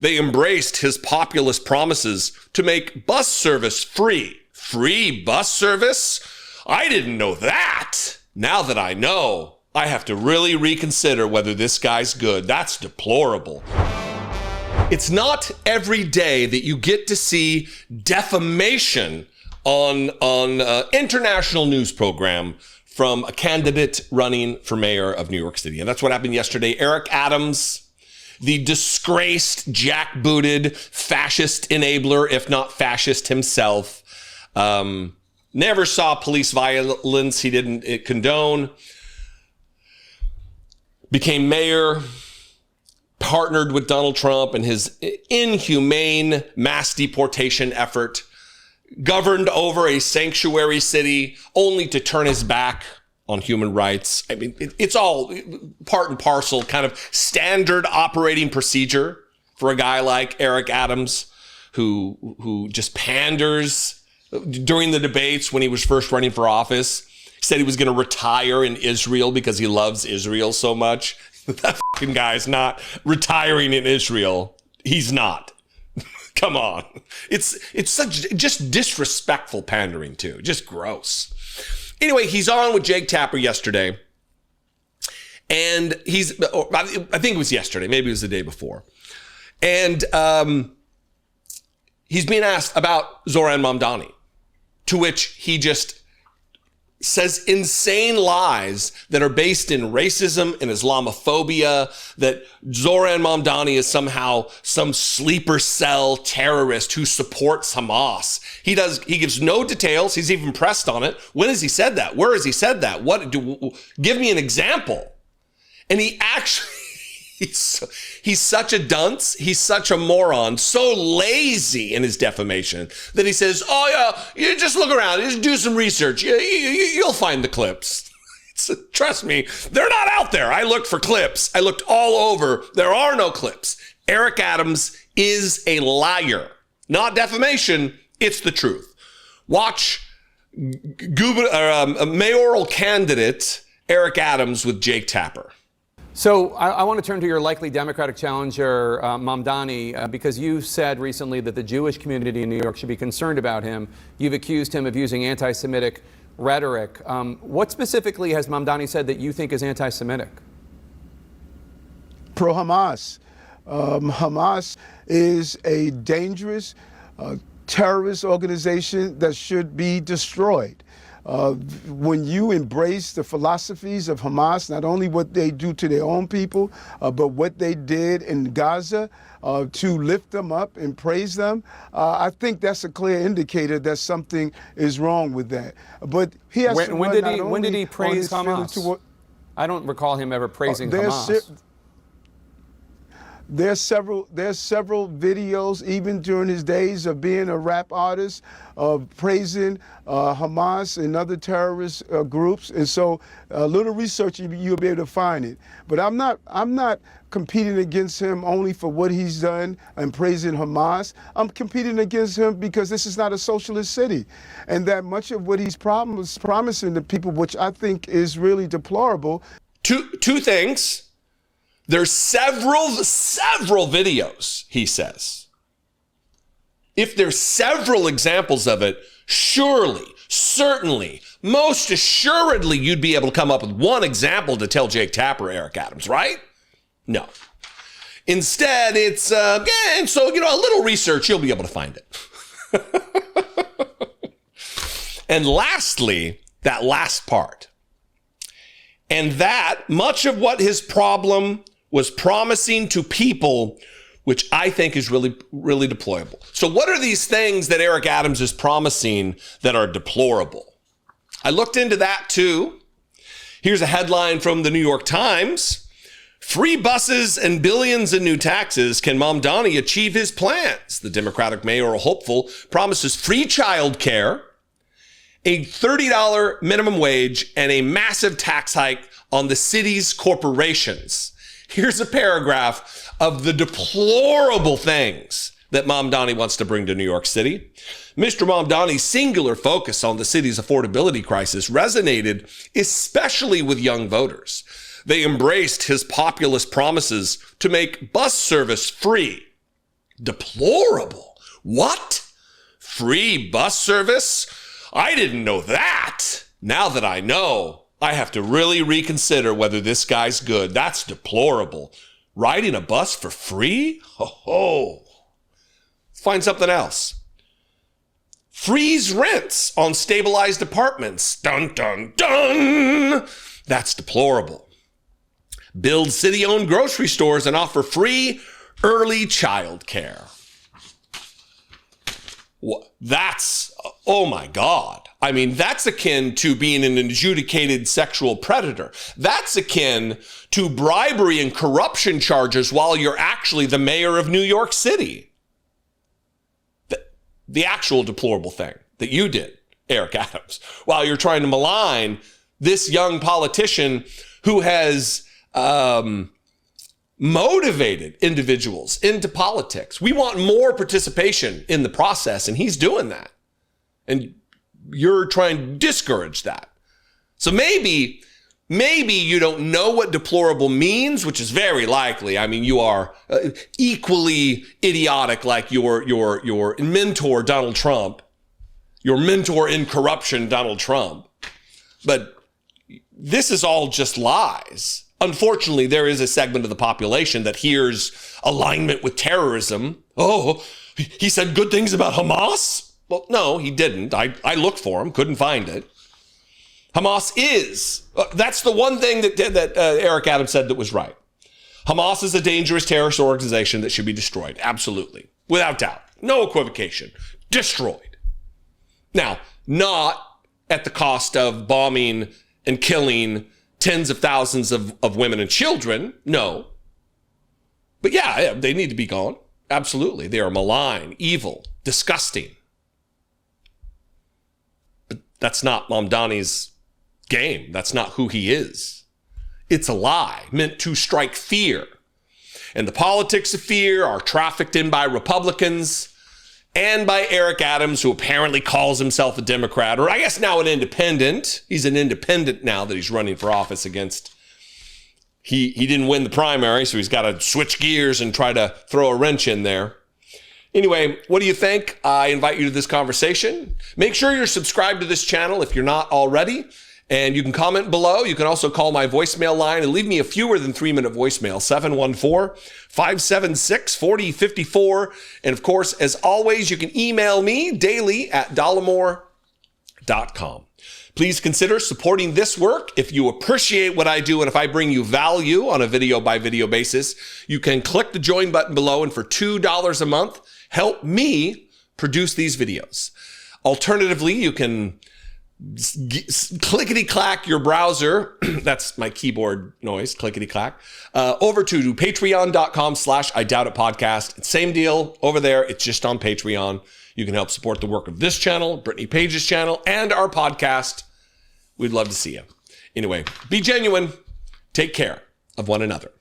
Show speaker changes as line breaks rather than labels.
They embraced his populist promises to make bus service free. Free bus service? I didn't know that. Now that I know, I have to really reconsider whether this guy's good. That's deplorable. It's not every day that you get to see defamation on international news program from a candidate running for mayor of New York City. And that's what happened yesterday. Eric Adams, the disgraced, jackbooted, fascist enabler, if not fascist himself, never saw police violence he didn't condone, became mayor, partnered with Donald Trump in his inhumane mass deportation effort, governed over a sanctuary city only to turn his back on human rights. I mean, it's all part and parcel, kind of standard operating procedure for a guy like Eric Adams, who just panders. During the debates when he was first running for office, he said he was going to retire in Israel because he loves Israel so much. That fucking guy's not retiring in Israel. He's not. Come on. It's such just disrespectful pandering too. Just gross. Anyway, he's on with Jake Tapper yesterday. And I think it was yesterday. Maybe it was the day before. And he's being asked about Zohran Mamdani, to which he just says insane lies that are based in racism and Islamophobia, that Zohran Mamdani is somehow some sleeper cell terrorist who supports Hamas. He gives no details. He's even pressed on it. When has he said that? Where has he said that? Give me an example. And he actually, he's such a dunce. He's such a moron, so lazy in his defamation that he says, oh yeah, you just look around, just do some research. You'll find the clips. Trust me, they're not out there. I looked for clips. I looked all over. There are no clips. Eric Adams is a liar. Not defamation. It's the truth. Watch mayoral candidate Eric Adams with Jake Tapper.
So I want to turn to your likely Democratic challenger, Mamdani, because you said recently that the Jewish community in New York should be concerned about him. You've accused him of using anti-Semitic rhetoric. What specifically has Mamdani said that you think is anti-Semitic?
Pro-Hamas. Hamas is a dangerous terrorist organization that should be destroyed. When you embrace the philosophies of Hamas, not only what they do to their own people, but what they did in Gaza to lift them up and praise them, I think that's a clear indicator that something is wrong with that. But he has
when did he praise Hamas? I don't recall him ever praising Hamas.
There's several videos, even during his days of being a rap artist, of praising Hamas and other terrorist groups. And so a little research, you'll be able to find it. But I'm not competing against him only for what he's done and praising Hamas. I'm competing against him because this is not a socialist city. And that much of what he's promising to people, which I think is really deplorable.
Two things. There's several videos, he says. If there's several examples of it, surely, certainly, most assuredly, you'd be able to come up with one example to tell Jake Tapper, Eric Adams, right? No. Instead, it's, and so, a little research, you'll be able to find it. And lastly, that last part. And that much of what his problem was promising to people, which I think is really, really deplorable. So what are these things that Eric Adams is promising that are deplorable? I looked into that too. Here's a headline from the New York Times. Free buses and billions in new taxes. Can Mamdani achieve his plans? The Democratic mayoral hopeful promises free childcare, a $30 minimum wage, and a massive tax hike on the city's corporations. Here's a paragraph of the deplorable things that Mamdani wants to bring to New York City. Mr. Mamdani's singular focus on the city's affordability crisis resonated especially with young voters. They embraced his populist promises to make bus service free. Deplorable. What? Free bus service? I didn't know that. Now that I know, I have to really reconsider whether this guy's good. That's deplorable. Riding a bus for free? Ho. Let's find something else. Freeze rents on stabilized apartments. Dun, dun, dun. That's deplorable. Build city-owned grocery stores and offer free early child care. That's, oh my God. I mean, that's akin to being an adjudicated sexual predator. That's akin to bribery and corruption charges while you're actually the mayor of New York City. The actual deplorable thing that you did, Eric Adams, while you're trying to malign this young politician who has motivated individuals into politics. We want more participation in the process, and he's doing that. And you're trying to discourage that. So maybe you don't know what deplorable means, which is very likely. I mean, you are equally idiotic like your mentor, Donald Trump, your mentor in corruption, Donald Trump. But this is all just lies. Unfortunately, there is a segment of the population that hears alignment with terrorism. Oh, he said good things about Hamas? Well, no, he didn't. I looked for him, couldn't find it. Hamas is. That's the one thing that Eric Adams said that was right. Hamas is a dangerous terrorist organization that should be destroyed. Absolutely. Without doubt. No equivocation. Destroyed. Now, not at the cost of bombing and killing tens of thousands of women and children. No. But yeah, they need to be gone. Absolutely. They are malign, evil, disgusting. But that's not Mamdani's game. That's not who he is. It's a lie meant to strike fear. And the politics of fear are trafficked in by Republicans and by Eric Adams, who apparently calls himself a Democrat, or I guess now an independent. He's an independent now that he's running for office against. He didn't win the primary, so he's got to switch gears and try to throw a wrench in there. Anyway, what do you think? I invite you to this conversation. Make sure you're subscribed to this channel if you're not already. And you can comment below. You can also call my voicemail line and leave me a fewer than 3-minute voicemail, 714-576-4054. And of course, as always, you can email me daily at dollemore.com. Please consider supporting this work. If you appreciate what I do and if I bring you value on a video by video basis, you can click the join button below, and for $2 a month, help me produce these videos. Alternatively, you can clickety-clack your browser, that's my keyboard noise, clickety-clack, over to patreon.com/IDoubtItPodcast. Same deal over there. It's just on Patreon. You can help support the work of this channel, Brittany Page's channel, and our podcast. We'd love to see you. Anyway, be genuine. Take care of one another.